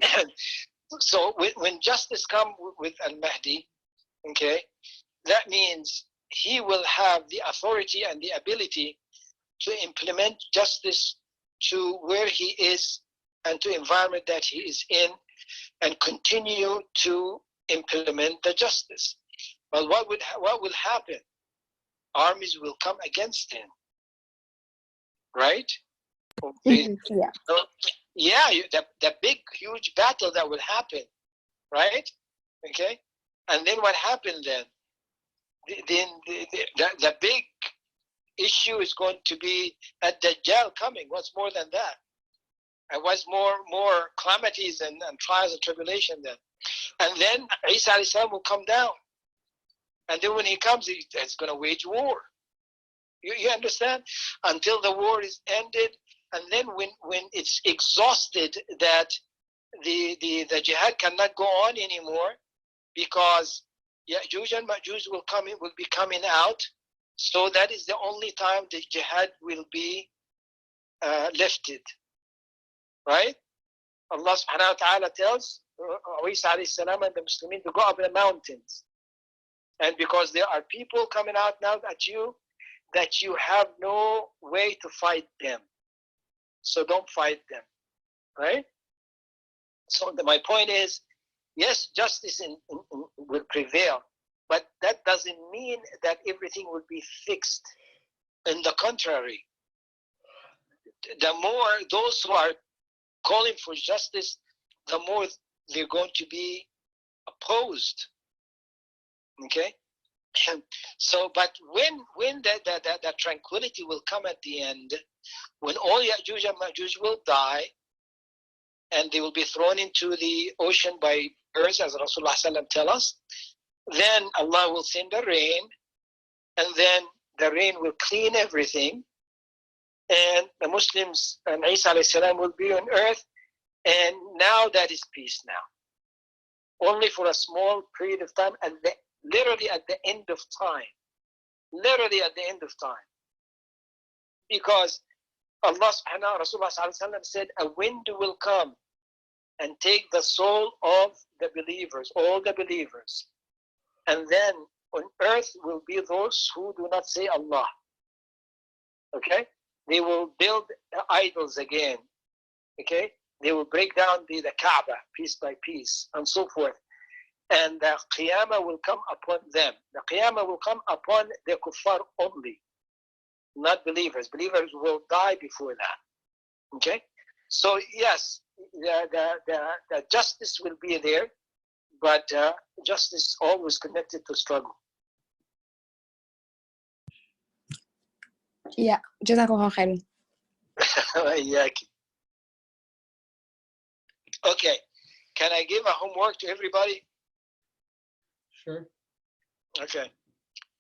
So when justice comes with Al-Mahdi, okay, that means he will have the authority and the ability to implement justice to where he is and to environment that he is in, and continue to implement the justice. But what will happen? Armies will come against him, right? Yeah, the big, huge battle that will happen, right? Okay, and then what happened then? Then the big issue is going to be a Dajjal coming. What's more than that? And what's more calamities and trials and tribulation then? And then Isa alayhi salam will come down. And then when he comes, he's going to wage war. You understand? Until the war is ended. And then when it's exhausted that the jihad cannot go on anymore, because Ya'juj and Ma'juj will be coming out. So that is the only time the jihad will be lifted. Right? Allah subhanahu wa ta'ala tells Isa alayhi salam and the Muslims to go up the mountains. And because there are people coming out now that you have no way to fight them. So don't fight them. Right? So my point is, yes, justice will prevail, but that doesn't mean that everything will be fixed. On the contrary, the more those who are calling for justice, the more they're going to be opposed. Okay? So, but when the tranquility will come at the end, when all Ya'juj and Ma'juj will die, and they will be thrown into the ocean by birds, as Rasulullah sallam tell us, then Allah will send the rain, and then the rain will clean everything, and the Muslims and Isa alayhi salam will be on earth, and now that is peace now. Only for a small period of time, and literally at the end of time. Literally at the end of time. Because Allah subhanahu wa ta'ala said, a wind will come and take the soul of the believers, all the believers. And then on earth will be those who do not say Allah. Okay? They will build idols again. Okay? They will break down the Kaaba piece by piece and so forth. And the Qiyamah will come upon them. The Qiyamah will come upon the kuffar only, not believers. Believers will die before that. Okay? So yes, the justice will be there, but justice is always connected to struggle. Yeah, Jazakallah khairan. Okay, can I give a homework to everybody? Sure. Okay.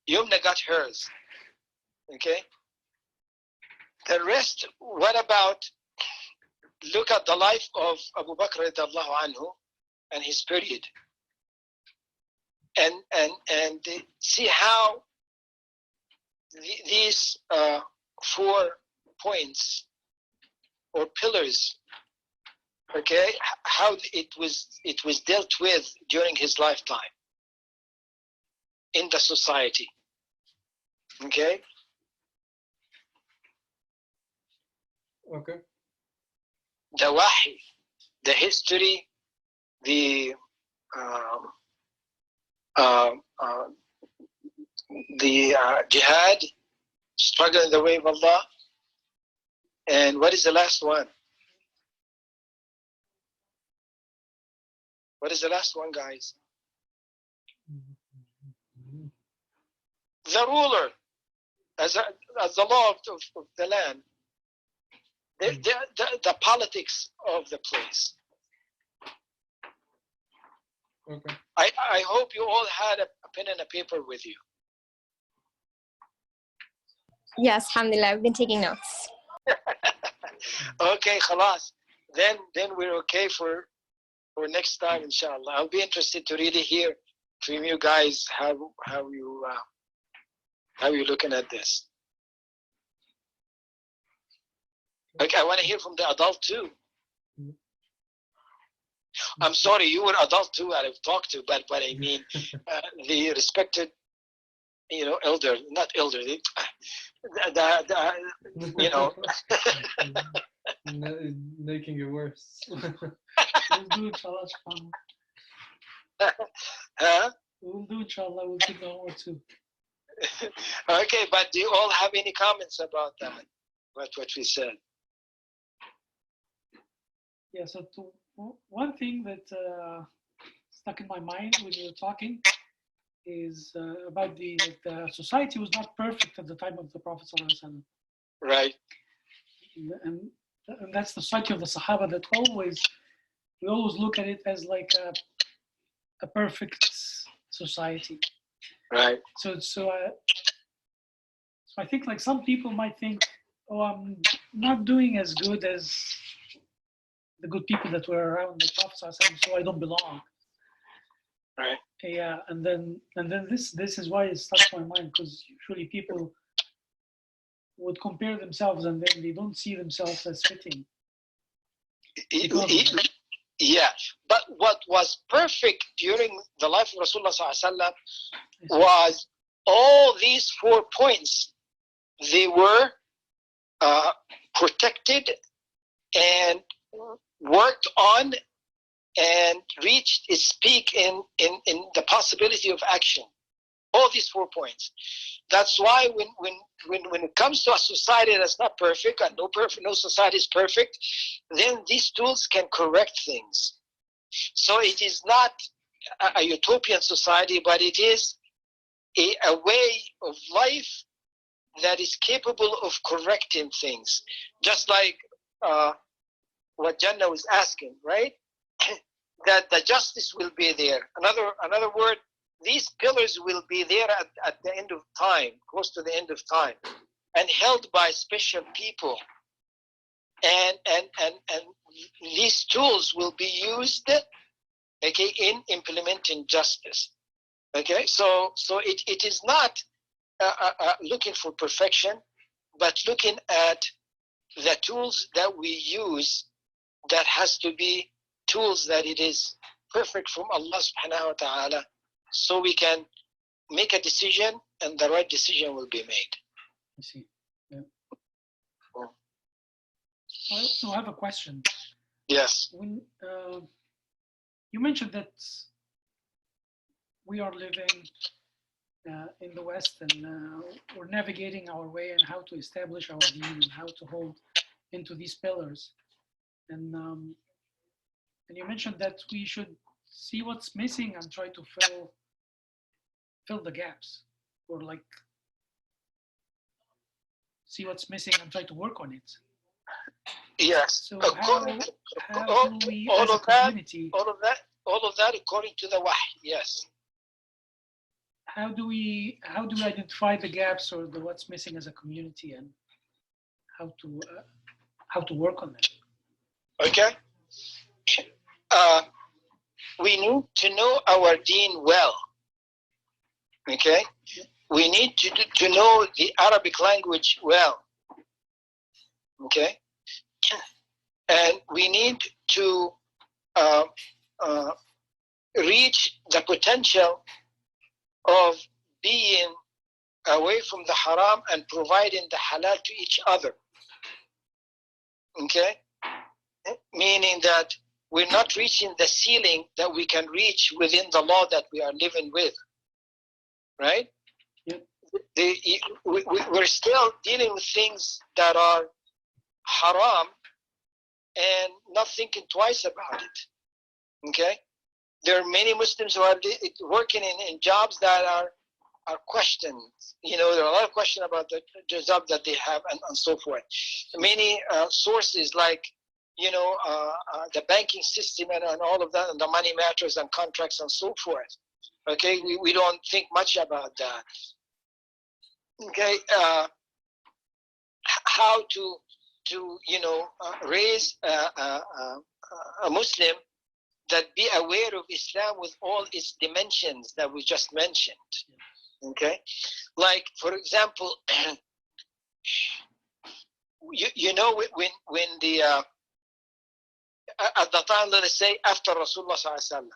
Yumna got hers. Okay. The rest, what about, look at the life of Abu Bakr radiallahu anhu and his period. And see how these 4 points or pillars, okay, how it was dealt with during his lifetime in the society. Okay? Okay. The wahi, the history, the jihad, struggle in the way of Allah. And what is the last one? What is the last one, guys? the ruler, as the law of the land, the politics of the place. Okay. I hope you all had a pen and a paper with you. Yes, alhamdulillah, I've been taking notes. Okay, khalas. Then we're okay for next time, inshallah. I'll be interested to really hear from you guys how you looking at this. Like, I want to hear from the adult too. I'm sorry, you were adult too. I've talked to, but I mean, the respected, elder, not elder, you know. Making it worse. We'll do inshallah. Huh? We'll do inshallah. We'll take the homework too. Okay, but do you all have any comments about that? What we said? Yeah. So one thing that stuck in my mind when you were talking is about the society was not perfect at the time of the Prophet ﷺ. Right. And that's the society of the Sahaba that we always look at it as like a perfect society. Right. So I think like some people might think, oh, I'm not doing as good as the good people that were around the Prophet ﷺ, so I don't belong. Right. Yeah, and then this is why it stuck in my mind, because usually people would compare themselves and then they don't see themselves as fitting. Yeah, but what was perfect during the life of Rasulullah ﷺ was all these 4 points. They were protected and worked on and reached its peak in the possibility of action. All these 4 points. That's why when it comes to a society that's not perfect, and no society is perfect, then these tools can correct things. So it is not a utopian society, but it is a way of life that is capable of correcting things. Just like what Jannah was asking, right? That the justice will be there. Another word, these pillars will be there at the end of time, close to the end of time, and held by special people. And these tools will be used, okay, in implementing justice. Okay, so it is not looking for perfection, but looking at the tools that we use, that has to be tools that it is perfect from Allah subhanahu wa ta'ala, so we can make a decision and the right decision will be made. I see. Yeah. I also have a question. Yes. When you mentioned that we are living in the West and we're navigating our way and how to establish our deen and how to hold into these pillars, and you mentioned that we should see what's missing and try to fill the gaps, or like see what's missing and try to work on it. Yes. So how do we, as a community, all of that according to the wahy. Yes. how do we identify the gaps or what's missing as a community, and how to work on that? Okay. We need to know our deen well. Okay. We need to know the Arabic language well. Okay. And we need to reach the potential of being away from the haram and providing the halal to each other. Okay? Meaning that we're not reaching the ceiling that we can reach within the law that we are living with. Right? Yep. We're still dealing with things that are haram and not thinking twice about it. Okay? There are many Muslims who are working in jobs that are are questioned. There are a lot of questions about the job that they have and so forth. Many sources like, the banking system and all of that, and the money matters and contracts and so forth. Okay, we don't think much about that. Okay, how to raise a Muslim that be aware of Islam with all its dimensions that we just mentioned. Okay, like for example, when the at the time, let us say, after Rasulullah sallallahu alaihi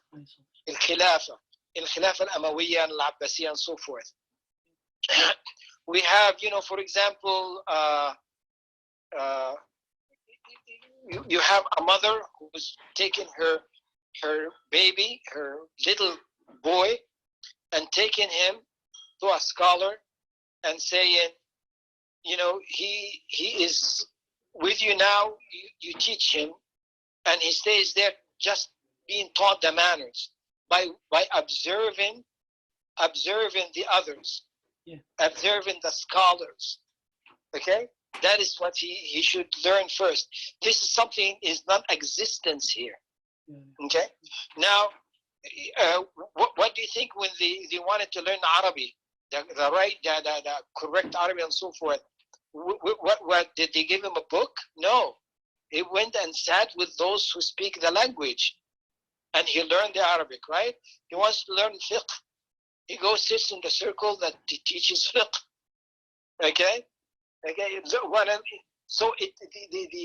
wasallam, الخلافة الأموية العباسية and so forth. We have, for example, you have a mother who's taken her baby, her little boy, and taking him to a scholar and saying, he is with you now. You teach him, and he stays there just being taught the manners by observing the others, observing the scholars. Okay, that is what he should learn first. This is something is non-existence here. Okay, now what do you think when they wanted to learn Arabic, the correct Arabic and so forth? What did they give him a book? No, he went and sat with those who speak the language, and he learned the Arabic. Right? He wants to learn fiqh. He goes sits in the circle that teaches fiqh. Okay. So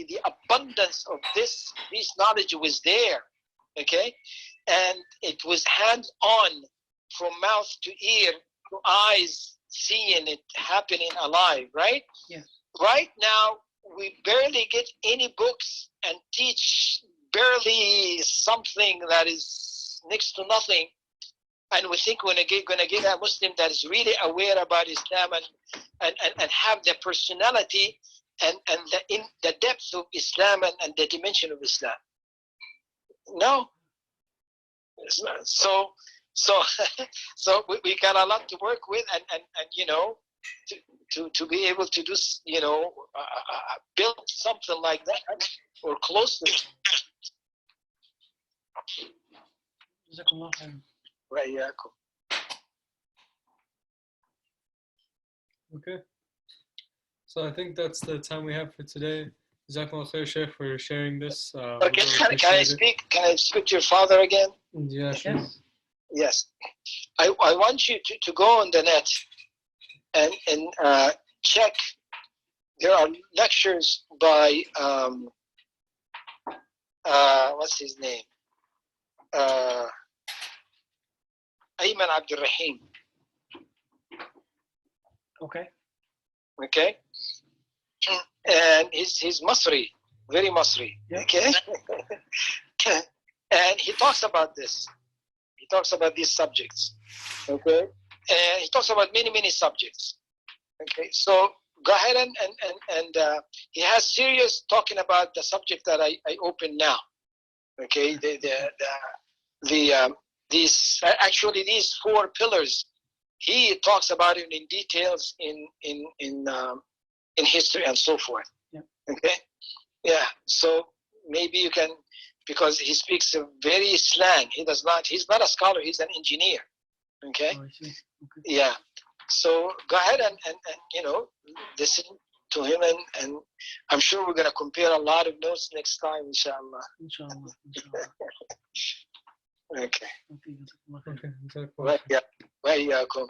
the abundance of this knowledge was there. Okay, and it was hands-on, from mouth to ear to eyes, seeing it happening alive. Right? Yes. Right now, we barely get any books and teach barely something that is next to nothing. And we think we're going to get a Muslim that is really aware about Islam and have the personality and the depth of Islam and the dimension of Islam. No, it's not. So we got a lot to work with, and to be able to do, build something like that or close to it. Right, yeah, cool. Okay. So I think that's the time we have for today. Jazakallah khair, Sheikh, for sharing this. Okay, can I speak? Can I speak to your father again? Yeah, sure. Yes. I want you to go on the net and check. There are lectures by what's his name? Ayman Abdul Rahim. Okay. Okay. And he's Masri, very Masri. Yeah. Okay. And he talks about this. He talks about these subjects. Okay. And he talks about many subjects. Okay. So go ahead and he has serious talking about the subject that I open now. Okay. These four pillars, he talks about it in details in history and so forth. Yeah. Okay. Yeah. So maybe you can, because he speaks a very slang. He's not a scholar. He's an engineer. Okay. Oh, I see. Okay. Yeah. So go ahead and listen to him, and I'm sure we're gonna compare a lot of notes next time, inshallah. Inshallah. Okay. Okay. Right. Yeah. Right. Yeah. Cool.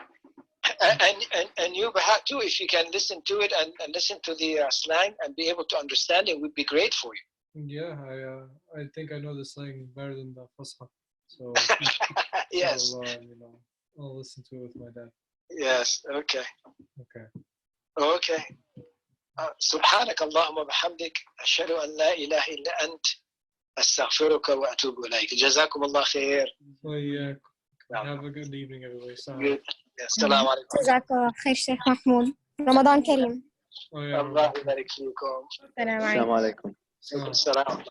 And you Bahat too, if you can listen to it and listen to the slang and be able to understand it, would be great for you. Yeah, I think I know the slang better than the Fusha. So Yes. I'll listen to it with my dad. Yes. Okay. Okay. Okay. سبحانك اللهم وبحمدك أشهد أن لا إله إلا أنت أستغفرك وأتوب إليك. جزاكم الله خير. Well, yeah. Have a good evening, everybody. Good. السلام عليكم. جزاك خير شيخ محمود. رمضان كريم. Oh, yeah. الله يبارك فيكم. السلام عليكم. السلام عليكم.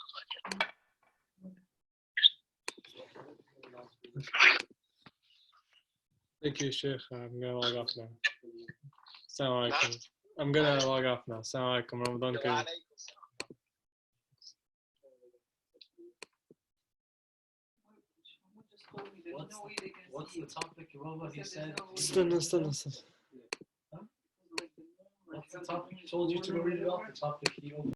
Thank you, Sheikh. I'm gonna log off now. Assalamu alaikum. I'm gonna log off now. Assalamu alaikum. Ramadan Kareem. What's the topic, Rova? He said. استنى. What's the topic? He told you to go read it off. The topic he opened.